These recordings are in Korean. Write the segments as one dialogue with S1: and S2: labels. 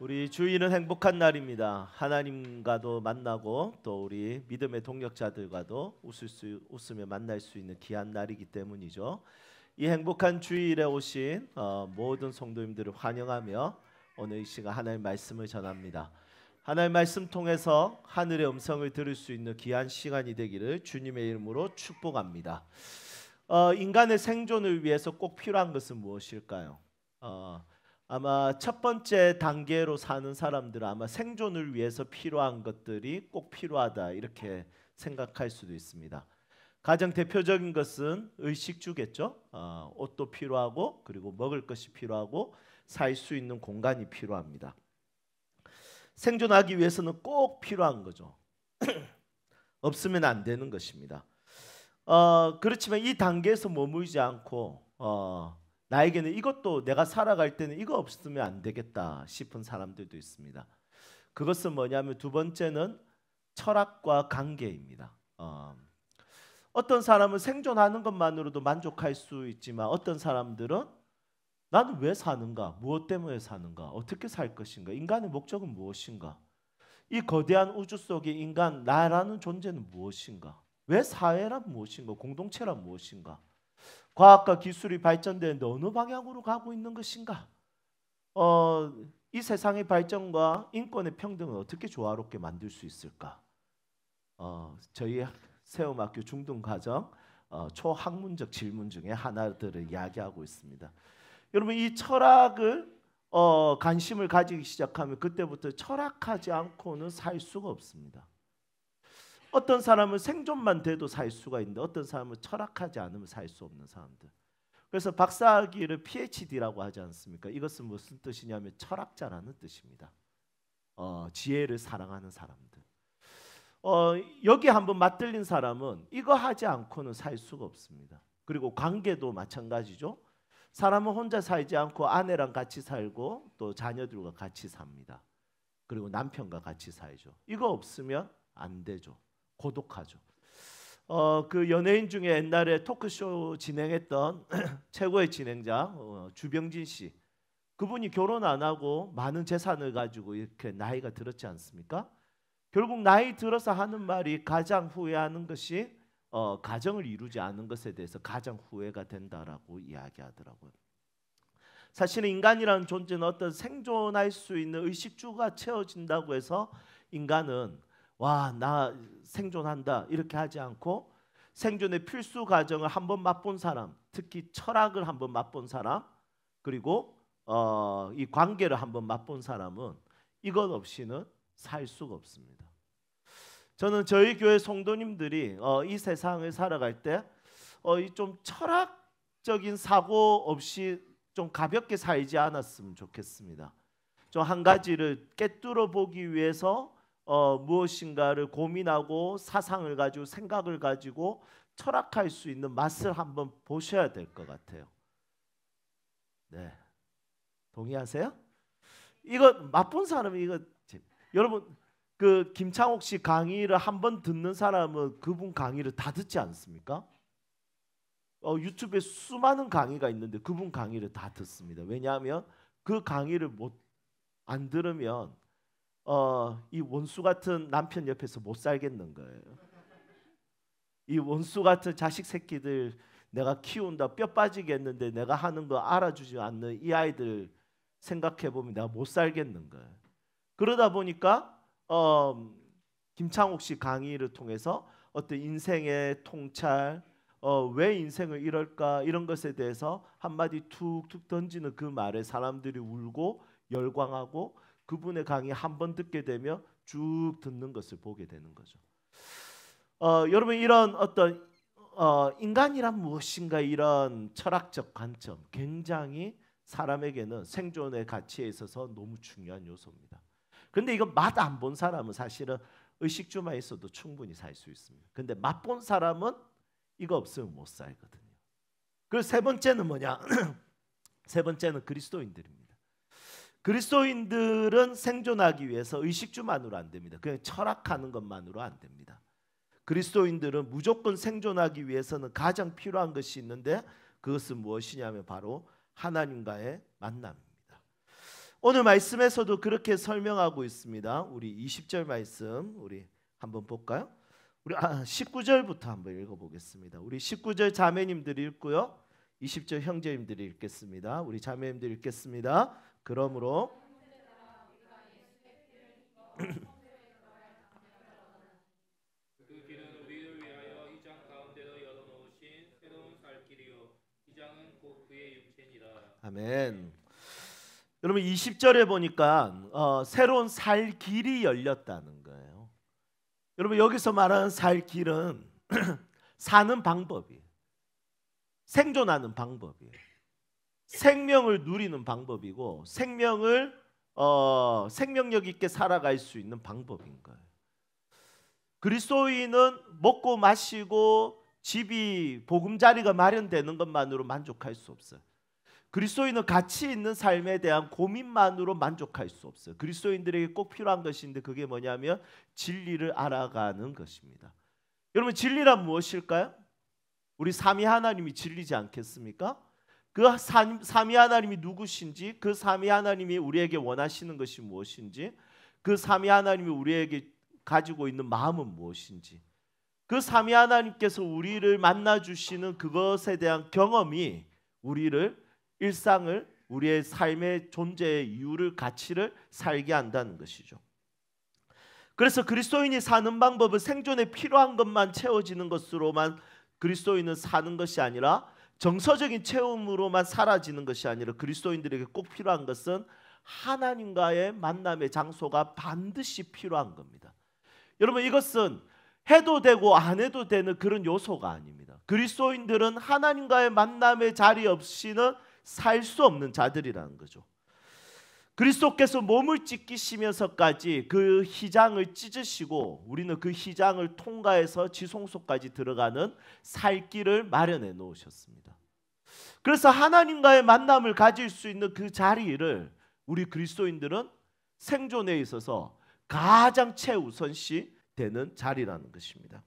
S1: 우리 주일은 행복한 날입니다. 하나님과도 만나고 또 우리 믿음의 동역자들과도 웃으며 만날 수 있는 귀한 날이기 때문이죠. 이 행복한 주일에 오신 모든 성도님들을 환영하며 오늘 이 시간 하나님의 말씀을 전합니다. 하나님의 말씀 통해서 하늘의 음성을 들을 수 있는 귀한 시간이 되기를 주님의 이름으로 축복합니다. 인간의 생존을 위해서 꼭 필요한 것은 무엇일까요? 아마 첫 번째 단계로 사는 사람들은 아마 생존을 위해서 필요한 것들이 꼭 필요하다 이렇게 생각할 수도 있습니다. 가장 대표적인 것은 의식주겠죠. 옷도 필요하고 그리고 먹을 것이 필요하고 살 수 있는 공간이 필요합니다. 생존하기 위해서는 꼭 필요한 거죠. 없으면 안 되는 것입니다. 그렇지만 이 단계에서 머물지 않고 나에게는 이것도 내가 살아갈 때는 이거 없으면 안 되겠다 싶은 사람들도 있습니다. 그것은 뭐냐면 두 번째는 철학과 관계입니다. 어떤 사람은 생존하는 것만으로도 만족할 수 있지만 어떤 사람들은 나는 왜 사는가? 무엇 때문에 사는가? 어떻게 살 것인가? 인간의 목적은 무엇인가? 이 거대한 우주 속에 인간, 나라는 존재는 무엇인가? 왜 사회란 무엇인가? 공동체란 무엇인가? 과학과 기술이 발전되는데 어느 방향으로 가고 있는 것인가? 이 세상의 발전과 인권의 평등을 어떻게 조화롭게 만들 수 있을까? 저희 세움학교 중등과정 초학문적 질문 중에 하나들을 이야기하고 있습니다. 여러분 이 철학을 관심을 가지기 시작하면 그때부터 철학하지 않고는 살 수가 없습니다. 어떤 사람은 생존만 돼도 살 수가 있는데 어떤 사람은 철학하지 않으면 살 수 없는 사람들. 그래서 박사학위를 PhD라고 하지 않습니까? 이것은 무슨 뜻이냐면 철학자라는 뜻입니다. 지혜를 사랑하는 사람들. 여기 한번 맞들린 사람은 이거 하지 않고는 살 수가 없습니다. 그리고 관계도 마찬가지죠. 사람은 혼자 살지 않고 아내랑 같이 살고 또 자녀들과 같이 삽니다. 그리고 남편과 같이 살죠. 이거 없으면 안 되죠. 고독하죠. 그 연예인 중에 옛날에 토크쇼 진행했던 최고의 진행자 주병진 씨, 그분이 결혼 안 하고 많은 재산을 가지고 이렇게 나이가 들었지 않습니까? 결국 나이 들어서 하는 말이 가장 후회하는 것이 가정을 이루지 않은 것에 대해서 가장 후회가 된다라고 이야기하더라고요. 사실은 인간이라는 존재는 어떤 생존할 수 있는 의식주가 채워진다고 해서 인간은 와, 나 생존한다 이렇게 하지 않고 생존의 필수 과정을 한번 맛본 사람, 특히 철학을 한번 맛본 사람, 그리고 이 관계를 한번 맛본 사람은 이것 없이는 살 수가 없습니다. 저는 저희 교회 성도님들이 이 세상을 살아갈 때 좀 철학적인 사고 없이 좀 가볍게 살지 않았으면 좋겠습니다. 좀 한 가지를 꿰뚫어 보기 위해서 무엇인가를 고민하고 사상을 가지고 생각을 가지고 철학할 수 있는 맛을 한번 보셔야 될 것 같아요. 네, 동의하세요? 이거 맛본 사람이 이거 여러분 그 김창옥 씨 강의를 한번 듣는 사람은 그분 강의를 다 듣지 않습니까? 유튜브에 수많은 강의가 있는데 그분 강의를 다 듣습니다. 왜냐하면 그 강의를 안 들으면 이 원수 같은 남편 옆에서 못 살겠는 거예요. 이 원수 같은 자식 새끼들 내가 키운다 뼈 빠지겠는데 내가 하는 거 알아주지 않는 이 아이들 생각해 보면 내가 못 살겠는 거예요. 그러다 보니까 김창옥 씨 강의를 통해서 어떤 인생의 통찰, 왜 인생을 이럴까 이런 것에 대해서 한마디 툭툭 던지는 그 말에 사람들이 울고 열광하고 그분의 강의 한 번 듣게 되면 쭉 듣는 것을 보게 되는 거죠. 여러분 이런 어떤 인간이란 무엇인가 이런 철학적 관점 굉장히 사람에게는 생존의 가치에 있어서 너무 중요한 요소입니다. 그런데 이거 맛 안 본 사람은 사실은 의식주만 있어도 충분히 살 수 있습니다. 근데 맛본 사람은 이거 없으면 못 살거든요. 그리고 세 번째는 뭐냐? 세 번째는 그리스도인들입니다. 그리스도인들은 생존하기 위해서 의식주만으로 안 됩니다. 그냥 철학하는 것만으로 안 됩니다. 그리스도인들은 무조건 생존하기 위해서는 가장 필요한 것이 있는데 그것은 무엇이냐면 바로 하나님과의 만남입니다. 오늘 말씀에서도 그렇게 설명하고 있습니다. 우리 20절 말씀 우리 한번 볼까요? 우리 19절부터 한번 읽어보겠습니다. 우리 19절 자매님들이 읽고요, 20절 형제님들이 읽겠습니다. 우리 자매님들이 읽겠습니다. 그러므로
S2: 그 길은 우리를 위하여 이 장 가운데로 열어놓으신 새로운 살 길이요 이 장은 곧 그의 육체니라.
S1: 아멘. 여러분 20절에 보니까 새로운 살 길이 열렸다는 거예요. 여러분 여기서 말하는 살 길은 사는 방법이에요. 생존하는 방법이에요. 생명을 누리는 방법이고 생명을 생명력 있게 살아갈 수 있는 방법인 거예요. 그리스도인은 먹고 마시고 집이 보금자리가 마련되는 것만으로 만족할 수 없어요. 그리스도인은 가치 있는 삶에 대한 고민만으로 만족할 수 없어요. 그리스도인들에게 꼭 필요한 것인데 그게 뭐냐면 진리를 알아가는 것입니다. 여러분 진리란 무엇일까요? 우리 삼위 하나님이 진리지 않겠습니까? 그 삼위 하나님이 누구신지, 그 삼위 하나님이 우리에게 원하시는 것이 무엇인지, 그 삼위 하나님이 우리에게 가지고 있는 마음은 무엇인지, 그 삼위 하나님께서 우리를 만나 주시는 그것에 대한 경험이 우리를 일상을, 우리의 삶의 존재의 이유를, 가치를 살게 한다는 것이죠. 그래서 그리스도인이 사는 방법은 생존에 필요한 것만 채워지는 것으로만 그리스도인은 사는 것이 아니라, 정서적인 체험으로만 사라지는 것이 아니라, 그리스도인들에게 꼭 필요한 것은 하나님과의 만남의 장소가 반드시 필요한 겁니다. 여러분 이것은 해도 되고 안 해도 되는 그런 요소가 아닙니다. 그리스도인들은 하나님과의 만남의 자리 없이는 살 수 없는 자들이라는 거죠. 그리스도께서 몸을 찢기시면서까지 그 휘장을 찢으시고 우리는 그 휘장을 통과해서 지성소까지 들어가는 살 길을 마련해 놓으셨습니다. 그래서 하나님과의 만남을 가질 수 있는 그 자리를 우리 그리스도인들은 생존에 있어서 가장 최우선시 되는 자리라는 것입니다.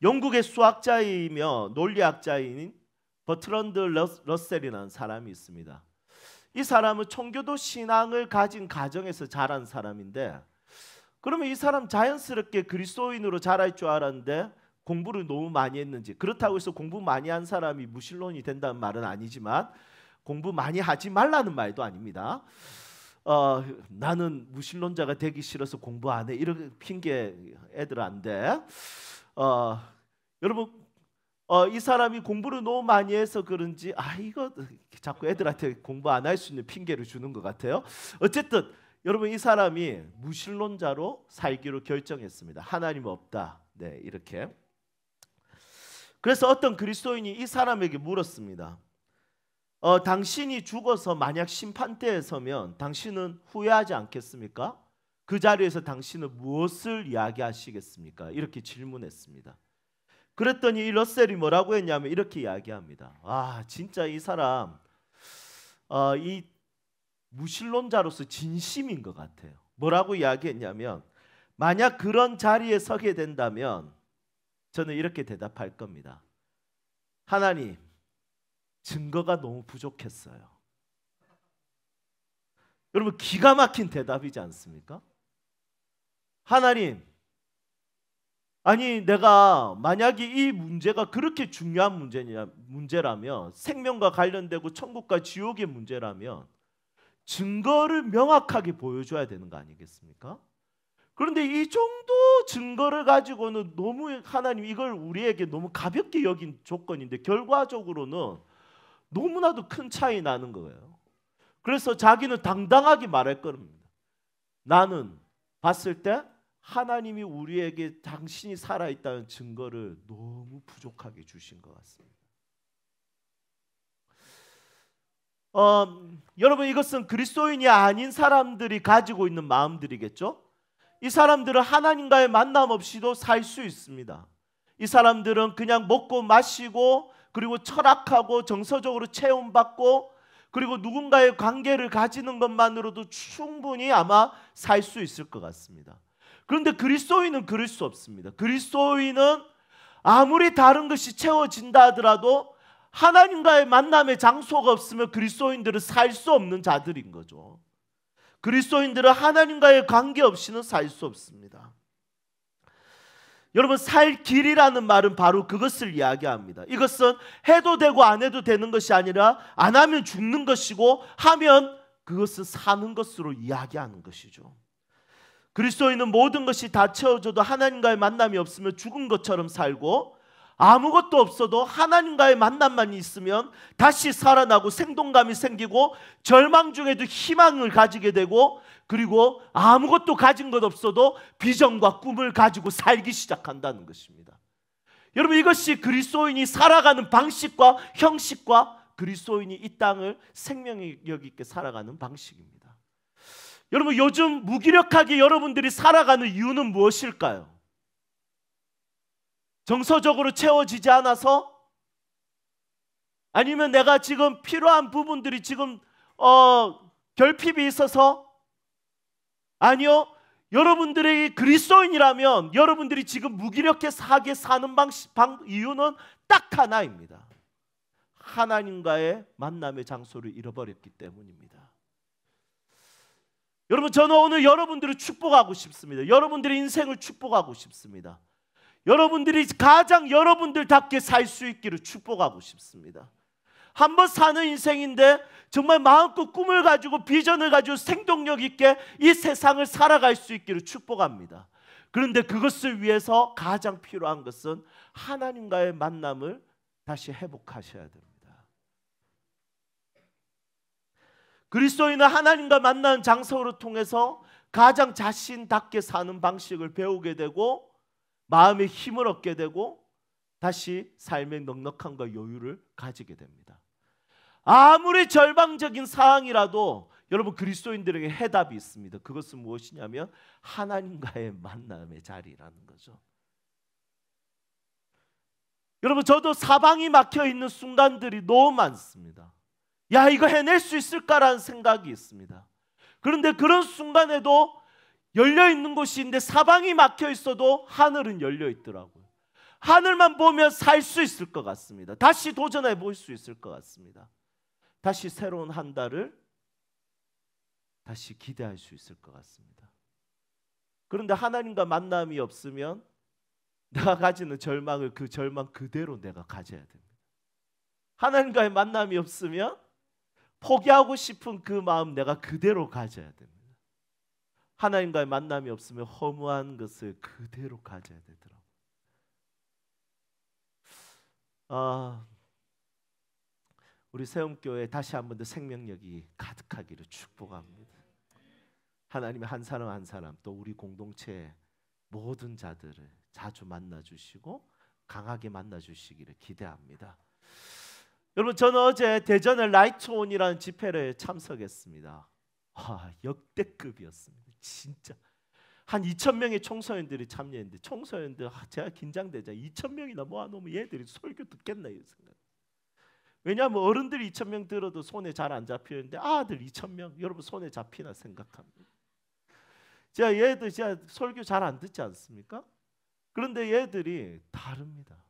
S1: 영국의 수학자이며 논리학자인 버트런드 러셀이라는 사람이 있습니다. 이 사람은 청교도 신앙을 가진 가정에서 자란 사람인데, 그러면 이 사람 자연스럽게 그리스도인으로 자랄 줄 알았는데 공부를 너무 많이 했는지, 그렇다고 해서 공부 많이 한 사람이 무신론이 된다는 말은 아니지만 공부 많이 하지 말라는 말도 아닙니다. 나는 무신론자가 되기 싫어서 공부 안 해, 이런 핑계 애들 안 돼. 여러분 이 사람이 공부를 너무 많이 해서 그런지 이거 자꾸 애들한테 공부 안 할 수 있는 핑계를 주는 것 같아요. 어쨌든 여러분 이 사람이 무신론자로 살기로 결정했습니다. 하나님 없다. 네, 이렇게. 그래서 어떤 그리스도인이 이 사람에게 물었습니다. 당신이 죽어서 만약 심판대에 서면 당신은 후회하지 않겠습니까? 그 자리에서 당신은 무엇을 이야기하시겠습니까? 이렇게 질문했습니다. 그랬더니 이 러셀이 뭐라고 했냐면 이렇게 이야기합니다. 진짜 이 사람 이 무신론자로서 진심인 것 같아요. 뭐라고 이야기했냐면, 만약 그런 자리에 서게 된다면 저는 이렇게 대답할 겁니다. 하나님, 증거가 너무 부족했어요. 여러분 기가 막힌 대답이지 않습니까? 하나님, 아니 내가 만약에 이 문제가 그렇게 중요한 문제라면, 생명과 관련되고 천국과 지옥의 문제라면 증거를 명확하게 보여줘야 되는 거 아니겠습니까? 그런데 이 정도 증거를 가지고는 너무 하나님 이걸 우리에게 너무 가볍게 여긴 조건인데 결과적으로는 너무나도 큰 차이 나는 거예요. 그래서 자기는 당당하게 말할 겁니다. 나는 봤을 때 하나님이 우리에게 당신이 살아있다는 증거를 너무 부족하게 주신 것 같습니다. 여러분 이것은 그리스도인이 아닌 사람들이 가지고 있는 마음들이겠죠? 이 사람들은 하나님과의 만남 없이도 살 수 있습니다. 이 사람들은 그냥 먹고 마시고 그리고 철학하고 정서적으로 체험받고 그리고 누군가의 관계를 가지는 것만으로도 충분히 아마 살 수 있을 것 같습니다. 그런데 그리스도인은 그럴 수 없습니다. 그리스도인은 아무리 다른 것이 채워진다 하더라도 하나님과의 만남의 장소가 없으면 그리스도인들은 살 수 없는 자들인 거죠. 그리스도인들은 하나님과의 관계 없이는 살 수 없습니다. 여러분, 살 길이라는 말은 바로 그것을 이야기합니다. 이것은 해도 되고 안 해도 되는 것이 아니라 안 하면 죽는 것이고 하면 그것은 사는 것으로 이야기하는 것이죠. 그리스도인은 모든 것이 다 채워져도 하나님과의 만남이 없으면 죽은 것처럼 살고, 아무것도 없어도 하나님과의 만남만 있으면 다시 살아나고 생동감이 생기고 절망 중에도 희망을 가지게 되고, 그리고 아무것도 가진 것 없어도 비전과 꿈을 가지고 살기 시작한다는 것입니다. 여러분, 이것이 그리스도인이 살아가는 방식과 형식과 그리스도인이 이 땅을 생명력 있게 살아가는 방식입니다. 여러분, 요즘 무기력하게 여러분들이 살아가는 이유는 무엇일까요? 정서적으로 채워지지 않아서? 아니면 내가 지금 필요한 부분들이 지금 결핍이 있어서? 아니요. 여러분들이 그리스도인이라면 여러분들이 지금 무기력하게 사는 이유는 딱 하나입니다. 하나님과의 만남의 장소를 잃어버렸기 때문입니다. 여러분, 저는 오늘 여러분들을 축복하고 싶습니다. 여러분들의 인생을 축복하고 싶습니다. 여러분들이 가장 여러분들답게 살 수 있기를 축복하고 싶습니다. 한번 사는 인생인데 정말 마음껏 꿈을 가지고 비전을 가지고 생동력 있게 이 세상을 살아갈 수 있기를 축복합니다. 그런데 그것을 위해서 가장 필요한 것은 하나님과의 만남을 다시 회복하셔야 됩니다. 그리스도인은 하나님과 만나는 장소를 통해서 가장 자신답게 사는 방식을 배우게 되고 마음의 힘을 얻게 되고 다시 삶의 넉넉함과 여유를 가지게 됩니다. 아무리 절망적인 상황이라도 여러분, 그리스도인들에게 해답이 있습니다. 그것은 무엇이냐면 하나님과의 만남의 자리라는 거죠. 여러분, 저도 사방이 막혀 있는 순간들이 너무 많습니다. 야, 이거 해낼 수 있을까라는 생각이 있습니다. 그런데 그런 순간에도 열려 있는 곳이 있는데 사방이 막혀 있어도 하늘은 열려 있더라고요. 하늘만 보면 살 수 있을 것 같습니다. 다시 도전해 볼 수 있을 것 같습니다. 다시 새로운 한 달을 다시 기대할 수 있을 것 같습니다. 그런데 하나님과 만남이 없으면 내가 가지는 절망을 그 절망 그대로 내가 가져야 됩니다. 하나님과의 만남이 없으면 포기하고 싶은 그 마음 내가 그대로 가져야 됩니다. 하나님과의 만남이 없으면 허무한 것을 그대로 가져야 되더라고요. 우리 세움교회 다시 한 번 더 생명력이 가득하기를 축복합니다. 하나님이 한 사람 한 사람 또 우리 공동체의 모든 자들을 자주 만나주시고 강하게 만나주시기를 기대합니다. 여러분, 저는 어제 대전의 라이트온이라는 집회를 참석했습니다. 역대급이었습니다. 진짜 한 2,000명의 청소년들이 참여했는데 청소년들 제가 긴장되자 2,000명이나 모아놓으면 얘들이 설교 듣겠나 이 생각. 왜냐하면 어른들이 2,000명 들어도 손에 잘 안 잡히는데 아들 2,000명 여러분 손에 잡히나 생각합니다. 제가 얘들 제가 설교 잘 안 듣지 않습니까? 그런데 얘들이 다릅니다.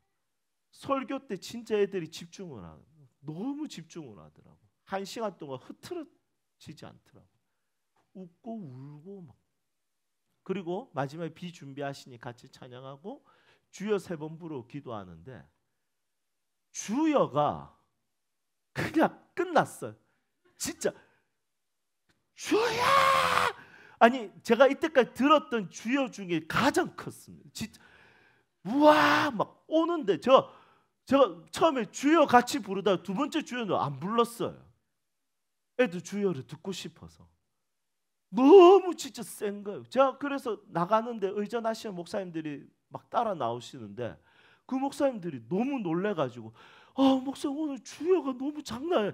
S1: 설교 때 진짜 애들이 집중을 하고 너무 집중을 하더라고. 1시간 동안 흐트러지지 않더라고. 웃고 울고 막. 그리고 마지막에 비 준비하시니 같이 찬양하고 주여 3번 부르고 기도하는데 주여가 그냥 끝났어요. 진짜 주여! 아니 제가 이때까지 들었던 주여 중에 가장 컸습니다. 진짜 우와 막 오는데 제가 처음에 주여 같이 부르다가 두 번째 주여는 안 불렀어요. 애들 주여를 듣고 싶어서. 너무 진짜 센 거예요. 제가 그래서 나가는데 의전하시는 목사님들이 막 따라 나오시는데 그 목사님들이 너무 놀래가지고 목사님 오늘 주여가 너무 장난이야.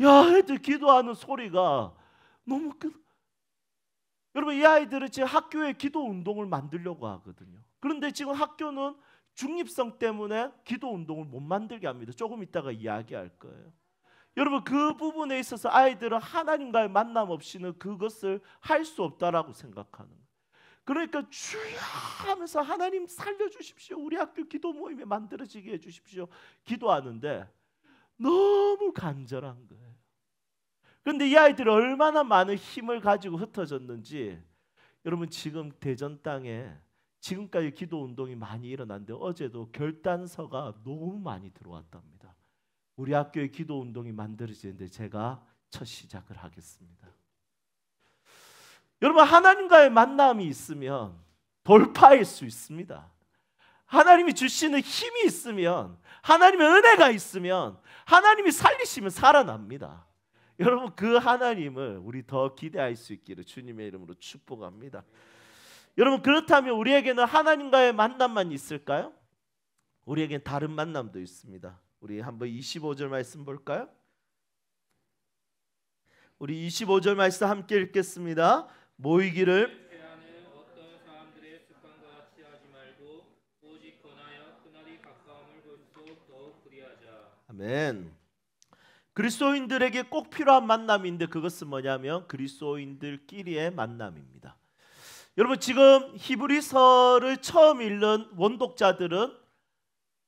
S1: 야 애들 기도하는 소리가 너무 여러분 이 아이들은 지금 학교에 기도 운동을 만들려고 하거든요. 그런데 지금 학교는 중립성 때문에 기도 운동을 못 만들게 합니다. 조금 이따가 이야기할 거예요. 여러분 그 부분에 있어서 아이들은 하나님과의 만남 없이는 그것을 할 수 없다라고 생각하는 거예요. 그러니까 주여 하면서 하나님 살려주십시오. 우리 학교 기도 모임에 만들어지게 해주십시오. 기도하는데 너무 간절한 거예요. 그런데 이 아이들이 얼마나 많은 힘을 가지고 흩어졌는지 여러분 지금 대전 땅에 지금까지 기도 운동이 많이 일어났는데 어제도 결단서가 너무 많이 들어왔답니다. 우리 학교의 기도 운동이 만들어지는데 제가 첫 시작을 하겠습니다. 여러분 하나님과의 만남이 있으면 돌파할 수 있습니다. 하나님이 주시는 힘이 있으면 하나님의 은혜가 있으면 하나님이 살리시면 살아납니다. 여러분 그 하나님을 우리 더 기대할 수 있기를 주님의 이름으로 축복합니다. 여러분 그렇다면 우리에게는 하나님과의 만남만 있을까요? 우리에겐 다른 만남도 있습니다. 우리 한번 25절 말씀 볼까요? 우리 25절 말씀 함께 읽겠습니다. 모이기를
S2: 회하는 어떤 사람들의 습관과 같이 하지 말고 오직 권하여 그날이 가까움을 볼수록 더욱 그리하자.
S1: 아멘. 그리스도인들에게 꼭 필요한 만남인데 그것은 뭐냐면 그리스도인들끼리의 만남입니다. 여러분 지금 히브리서를 처음 읽는 원독자들은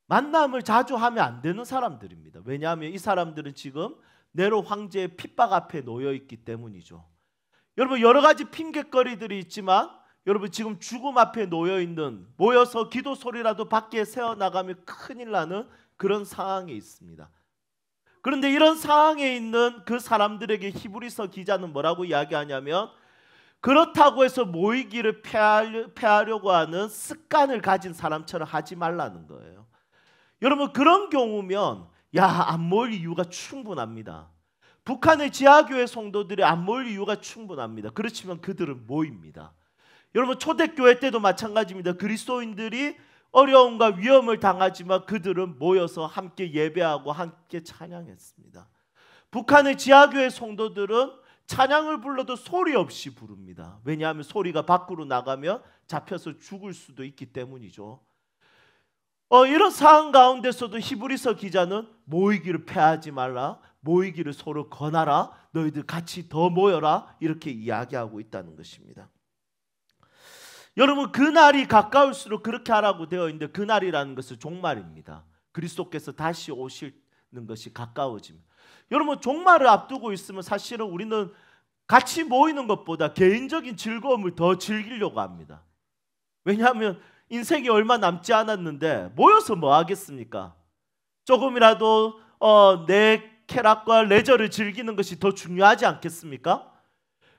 S1: 만남을 자주 하면 안 되는 사람들입니다. 왜냐하면 이 사람들은 지금 네로 황제의 핍박 앞에 놓여 있기 때문이죠. 여러분 여러 가지 핑계거리들이 있지만 여러분 지금 죽음 앞에 놓여 있는 모여서 기도 소리라도 밖에 새어나가면 큰일 나는 그런 상황에 있습니다. 그런데 이런 상황에 있는 그 사람들에게 히브리서 기자는 뭐라고 이야기하냐면 그렇다고 해서 모이기를 패하려고 하는 습관을 가진 사람처럼 하지 말라는 거예요. 여러분 그런 경우면 안 모일 이유가 충분합니다. 북한의 지하교회 성도들이 안 모일 이유가 충분합니다. 그렇지만 그들은 모입니다. 여러분 초대교회 때도 마찬가지입니다. 그리스도인들이 어려움과 위험을 당하지만 그들은 모여서 함께 예배하고 함께 찬양했습니다. 북한의 지하교회 성도들은 찬양을 불러도 소리 없이 부릅니다. 왜냐하면 소리가 밖으로 나가면 잡혀서 죽을 수도 있기 때문이죠. 이런 상황 가운데서도 히브리서 기자는 모이기를 패하지 말라, 모이기를 서로 권하라, 너희들 같이 더 모여라 이렇게 이야기하고 있다는 것입니다. 여러분 그날이 가까울수록 그렇게 하라고 되어 있는데 그날이라는 것은 종말입니다. 그리스도께서 다시 오시는 것이 가까워집니다. 여러분 종말을 앞두고 있으면 사실은 우리는 같이 모이는 것보다 개인적인 즐거움을 더 즐기려고 합니다. 왜냐하면 인생이 얼마 남지 않았는데 모여서 뭐 하겠습니까? 조금이라도 내 쾌락과 레저를 즐기는 것이 더 중요하지 않겠습니까?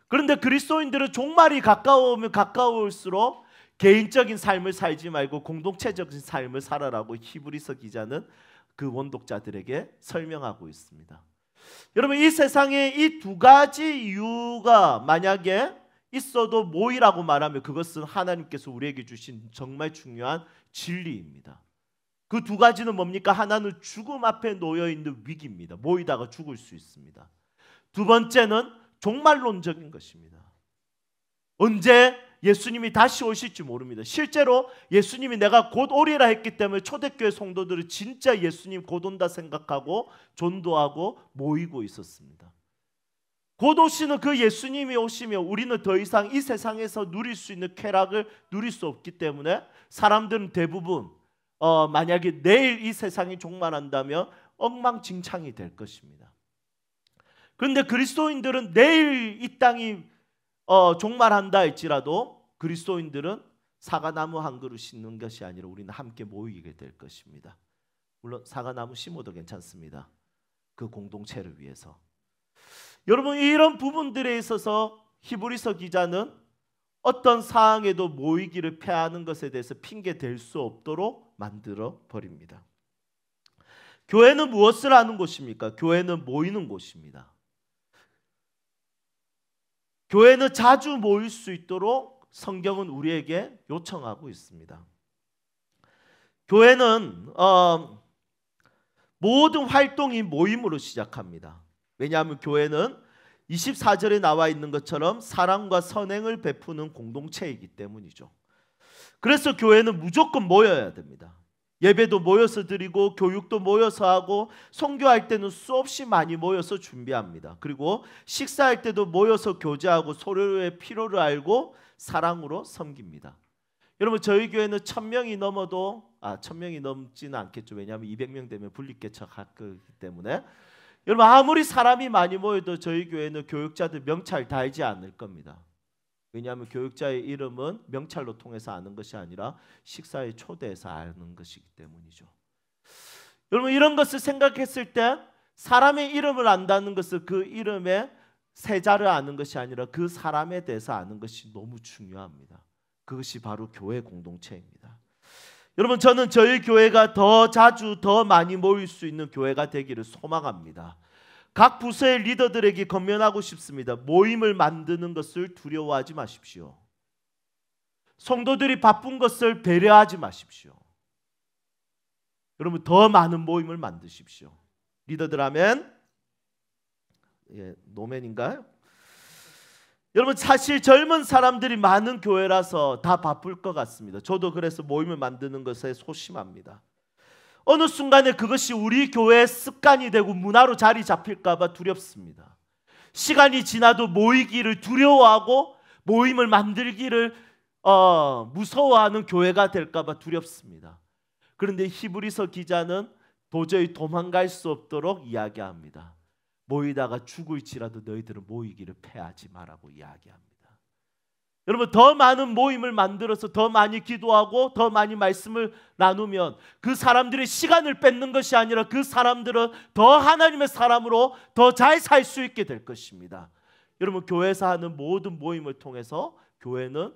S1: 그런데 그리스도인들은 종말이 가까우면 가까울수록 개인적인 삶을 살지 말고 공동체적인 삶을 살아라고 히브리서 기자는 그 원독자들에게 설명하고 있습니다. 여러분 이 세상에 이 두 가지 이유가 만약에 있어도 모이라고 말하면 그것은 하나님께서 우리에게 주신 정말 중요한 진리입니다. 그 두 가지는 뭡니까? 하나는 죽음 앞에 놓여 있는 위기입니다. 모이다가 죽을 수 있습니다. 두 번째는 종말론적인 것입니다. 언제 예수님이 다시 오실지 모릅니다. 실제로 예수님이 내가 곧 오리라 했기 때문에 초대교회 성도들은 진짜 예수님 곧 온다 생각하고 전도하고 모이고 있었습니다. 곧 오시는 그 예수님이 오시면 우리는 더 이상 이 세상에서 누릴 수 있는 쾌락을 누릴 수 없기 때문에 사람들은 대부분 만약에 내일 이 세상이 종말한다면 엉망진창이 될 것입니다. 그런데 그리스도인들은 내일 이 땅이 종말한다 할지라도 그리스도인들은 사과나무 한 그루 심는 것이 아니라 우리는 함께 모이게 될 것입니다. 물론 사과나무 심어도 괜찮습니다. 그 공동체를 위해서. 여러분 이런 부분들에 있어서 히브리서 기자는 어떤 상황에도 모이기를 패하는 것에 대해서 핑계 댈 수 없도록 만들어 버립니다. 교회는 무엇을 하는 곳입니까? 교회는 모이는 곳입니다. 교회는 자주 모일 수 있도록 성경은 우리에게 요청하고 있습니다. 교회는 모든 활동이 모임으로 시작합니다. 왜냐하면 교회는 24절에 나와 있는 것처럼 사랑과 선행을 베푸는 공동체이기 때문이죠. 그래서 교회는 무조건 모여야 됩니다. 예배도 모여서 드리고 교육도 모여서 하고 선교할 때는 수없이 많이 모여서 준비합니다. 그리고 식사할 때도 모여서 교제하고 서로의 필요를 알고 사랑으로 섬깁니다. 여러분 저희 교회는 1000명이 넘어도 1000명이 넘지는 않겠죠. 왜냐하면 200명 되면 분립개척할 거기 때문에. 여러분 아무리 사람이 많이 모여도 저희 교회는 교육자들 명찰 달지 않을 겁니다. 왜냐하면 교육자의 이름은 명찰로 통해서 아는 것이 아니라 식사에 초대해서 아는 것이기 때문이죠. 여러분 이런 것을 생각했을 때 사람의 이름을 안다는 것은 그 이름의 세자를 아는 것이 아니라 그 사람에 대해서 아는 것이 너무 중요합니다. 그것이 바로 교회 공동체입니다. 여러분 저는 저희 교회가 더 자주 더 많이 모일 수 있는 교회가 되기를 소망합니다. 각 부서의 리더들에게 권면하고 싶습니다. 모임을 만드는 것을 두려워하지 마십시오. 성도들이 바쁜 것을 배려하지 마십시오. 여러분 더 많은 모임을 만드십시오. 리더들 아멘? 예, 노맨인가요? 여러분 사실 젊은 사람들이 많은 교회라서 다 바쁠 것 같습니다. 저도 그래서 모임을 만드는 것에 소심합니다. 어느 순간에 그것이 우리 교회의 습관이 되고 문화로 자리 잡힐까 봐 두렵습니다. 시간이 지나도 모이기를 두려워하고 모임을 만들기를 무서워하는 교회가 될까 봐 두렵습니다. 그런데 히브리서 기자는 도저히 도망갈 수 없도록 이야기합니다. 모이다가 죽을지라도 너희들은 모이기를 패하지 마라고 이야기합니다. 여러분 더 많은 모임을 만들어서 더 많이 기도하고 더 많이 말씀을 나누면 그 사람들의 시간을 뺏는 것이 아니라 그 사람들은 더 하나님의 사람으로 더 잘 살 수 있게 될 것입니다. 여러분 교회에서 하는 모든 모임을 통해서 교회는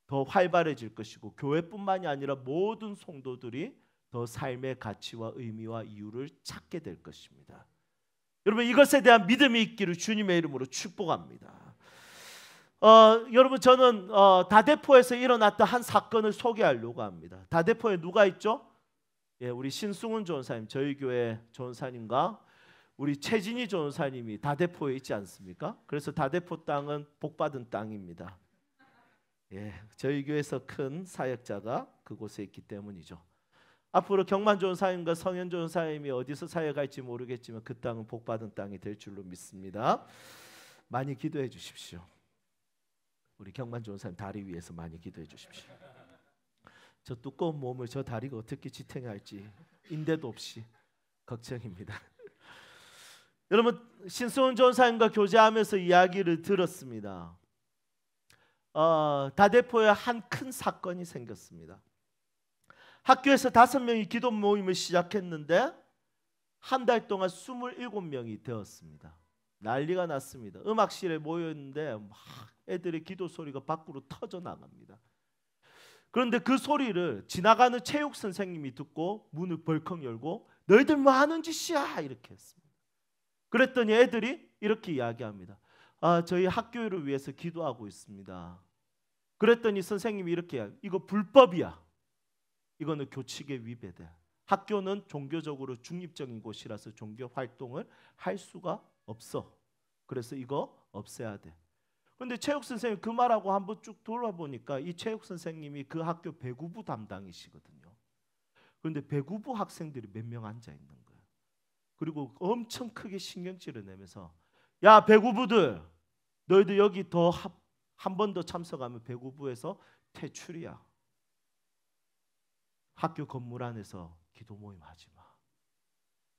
S1: 더 활발해질 것이고 교회뿐만이 아니라 모든 성도들이 더 삶의 가치와 의미와 이유를 찾게 될 것입니다. 여러분 이것에 대한 믿음이 있기를 주님의 이름으로 축복합니다. 여러분 저는 다대포에서 일어났던 한 사건을 소개하려고 합니다. 다대포에 누가 있죠? 예, 우리 신승훈 전사님, 저희 교회 전사님과 우리 최진희 전사님이 다대포에 있지 않습니까? 그래서 다대포 땅은 복받은 땅입니다. 예, 저희 교회에서 큰 사역자가 그곳에 있기 때문이죠. 앞으로 경만 전사님과 성현 전사님이 어디서 사역할지 모르겠지만 그 땅은 복받은 땅이 될 줄로 믿습니다. 많이 기도해 주십시오. 우리 경만 전사님 다리 위에서 많이 기도해 주십시오. 저 두꺼운 몸을 저 다리가 어떻게 지탱할지 인대도 없이 걱정입니다. 여러분 신승훈 전사님과 교제하면서 이야기를 들었습니다. 다대포에 한 큰 사건이 생겼습니다. 학교에서 5명이 기도 모임을 시작했는데 한 달 동안 27명이 되었습니다. 난리가 났습니다. 음악실에 모였는데 막 애들의 기도 소리가 밖으로 터져 나갑니다. 그런데 그 소리를 지나가는 체육 선생님이 듣고 문을 벌컥 열고 너희들 뭐 하는 짓이야 이렇게 했습니다. 그랬더니 애들이 이렇게 이야기합니다. 저희 학교를 위해서 기도하고 있습니다. 그랬더니 선생님이 이렇게 이거 불법이야. 이거는 교칙에 위배돼. 학교는 종교적으로 중립적인 곳이라서 종교 활동을 할 수가 없어. 그래서 이거 없애야 돼. 그런데 체육 선생님 그 말하고 한번 쭉 돌아보니까 이 체육 선생님이 그 학교 배구부 담당이시거든요. 그런데 배구부 학생들이 몇 명 앉아 있는 거예요. 그리고 엄청 크게 신경질을 내면서 야 배구부들 너희들 여기 더 한 번 더 참석하면 배구부에서 퇴출이야. 학교 건물 안에서 기도 모임 하지 마.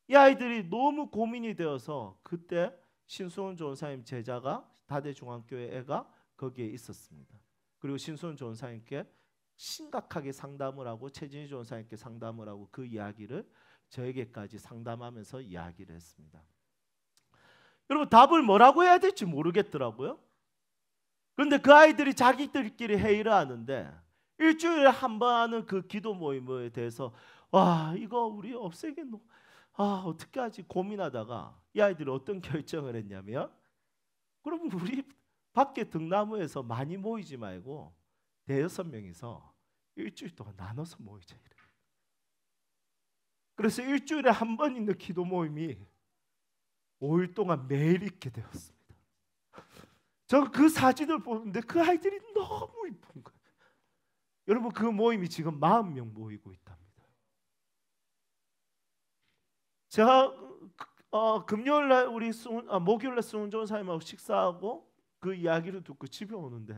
S1: 이 아이들이 너무 고민이 되어서 그때 신수훈 전사님 제자가 다대중앙교회 애가 거기에 있었습니다. 그리고 신수훈 전사님께 심각하게 상담을 하고 최진희 전사님께 상담을 하고 그 이야기를 저에게까지 상담하면서 이야기를 했습니다. 여러분 답을 뭐라고 해야 될지 모르겠더라고요. 그런데 그 아이들이 자기들끼리 회의를 하는데 일주일에 한 번 하는 그 기도 모임에 대해서 와 이거 우리 없애겠노? 어떻게 하지 고민하다가 이 아이들이 어떤 결정을 했냐면 그럼 우리 밖에 등나무에서 많이 모이지 말고 5-6명이서 일주일 동안 나눠서 모이자 이래. 그래서 일주일에 한 번 있는 기도 모임이 5일 동안 매일 있게 되었습니다. 저 그 사진을 보는데 그 아이들이 너무 이쁜 거예요. 여러분 그 모임이 지금 40명 모이고 있답니다. 제가 금요일날 우리 목요일날 승훈 전사님하고 식사하고 그 이야기를 듣고 집에 오는데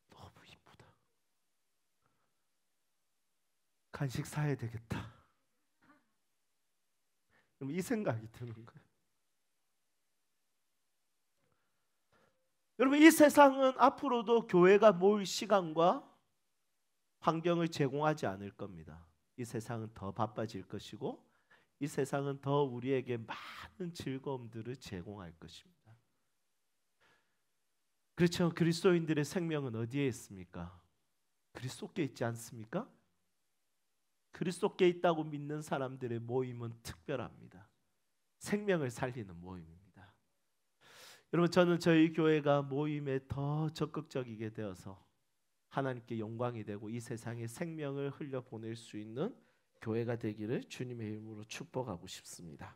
S1: 너무 이쁘다. 간식 사야 되겠다. 그럼 이 생각이 드는 거예요. 여러분, 이 세상은 앞으로도 교회가 모일 시간과 환경을 제공하지 않을 겁니다. 이 세상은 더 바빠질 것이고 이 세상은 더 우리에게 많은 즐거움들을 제공할 것입니다. 그렇죠. 그리스도인들의 생명은 어디에 있습니까? 그리스도께 있지 않습니까? 그리스도께 있다고 믿는 사람들의 모임은 특별합니다. 생명을 살리는 모임입니다. 여러분, 저는 저희 교회가 모임에 더 적극적이게 되어서 하나님께 영광이 되고 이 세상에 생명을 흘려보낼 수 있는 교회가 되기를 주님의 이름으로 축복하고 싶습니다.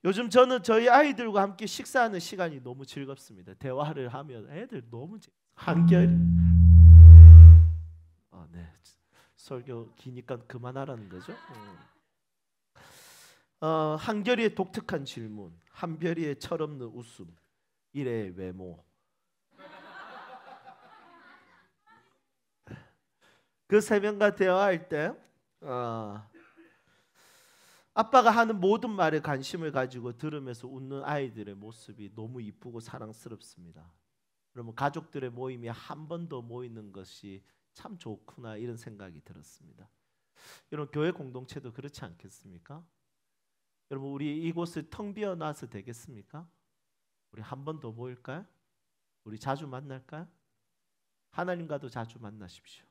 S1: 요즘 저는 저희 아이들과 함께 식사하는 시간이 너무 즐겁습니다. 대화를 하면 애들 너무 한결 네. 설교 기니까 그만하라는 거죠. 한결이의 독특한 질문, 한별이의 철없는 웃음, 일의 외모. 그 세 명과 대화할 때 아빠가 하는 모든 말에 관심을 가지고 들으면서 웃는 아이들의 모습이 너무 이쁘고 사랑스럽습니다. 그러면 가족들의 모임이 한 번 더 모이는 것이 참 좋구나 이런 생각이 들었습니다. 여러분, 교회 공동체도 그렇지 않겠습니까? 여러분, 우리 이곳을 텅 비워놔서 되겠습니까? 우리 한 번 더 모일까요? 우리 자주 만날까요? 하나님과도 자주 만나십시오.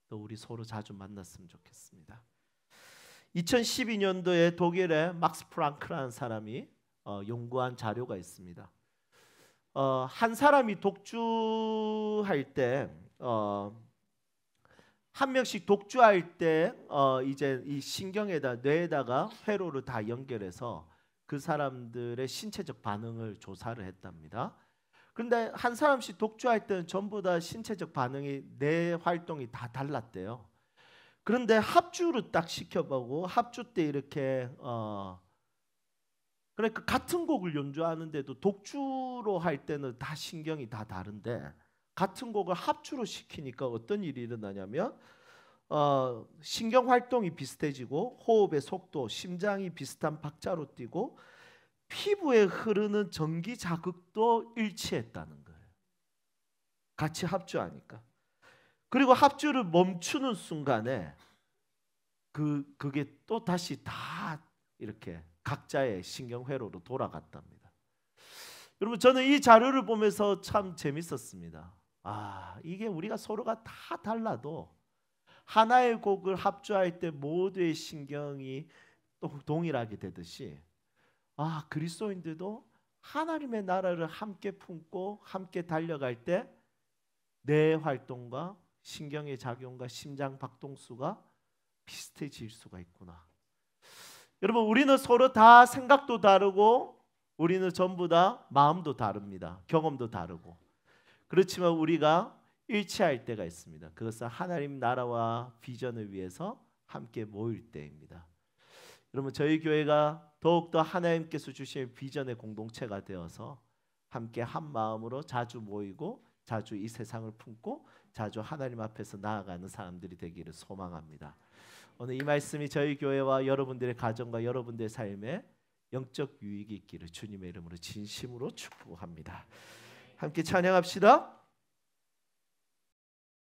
S1: 또 우리 서로 자주 만났으면 좋겠습니다. 2012년도에 독일의 막스 프랑크라는 사람이 연구한 자료가 있습니다. 한 사람이 독주할 때 한 명씩 독주할 때 이제 이 신경에다 뇌에다가 회로를 다 연결해서 그 사람들의 신체적 반응을 조사를 했답니다. 그런데 한 사람씩 독주할 때는 전부 다 신체적 반응이 뇌 활동이 다 달랐대요. 그런데 합주를 딱 시켜보고 합주 때 이렇게 그러니까 같은 곡을 연주하는데도 독주로 할 때는 다 신경이 다 다른데 같은 곡을 합주로 시키니까 어떤 일이 일어나냐면 신경 활동이 비슷해지고 호흡의 속도, 심장이 비슷한 박자로 뛰고 피부에 흐르는 전기 자극도 일치했다는 거예요. 같이 합주하니까. 그리고 합주를 멈추는 순간에 그게 또 다시 다 이렇게 각자의 신경회로로 돌아갔답니다. 여러분, 저는 이 자료를 보면서 참 재밌었습니다. 이게 우리가 서로가 다 달라도 하나의 곡을 합주할 때 모두의 신경이 또 동일하게 되듯이 그리스도인들도 하나님의 나라를 함께 품고 함께 달려갈 때 뇌 활동과 신경의 작용과 심장 박동수가 비슷해질 수가 있구나. 여러분, 우리는 서로 다 생각도 다르고 우리는 전부 다 마음도 다릅니다. 경험도 다르고. 그렇지만 우리가 일치할 때가 있습니다. 그것은 하나님 나라와 비전을 위해서 함께 모일 때입니다. 여러분, 저희 교회가 더욱더 하나님께서 주신 비전의 공동체가 되어서 함께 한 마음으로 자주 모이고 자주 이 세상을 품고 자주 하나님 앞에서 나아가는 사람들이 되기를 소망합니다. 오늘 이 말씀이 저희 교회와 여러분들의 가정과 여러분들의 삶에 영적 유익이 있기를 주님의 이름으로 진심으로 축복합니다. 함께 찬양합시다.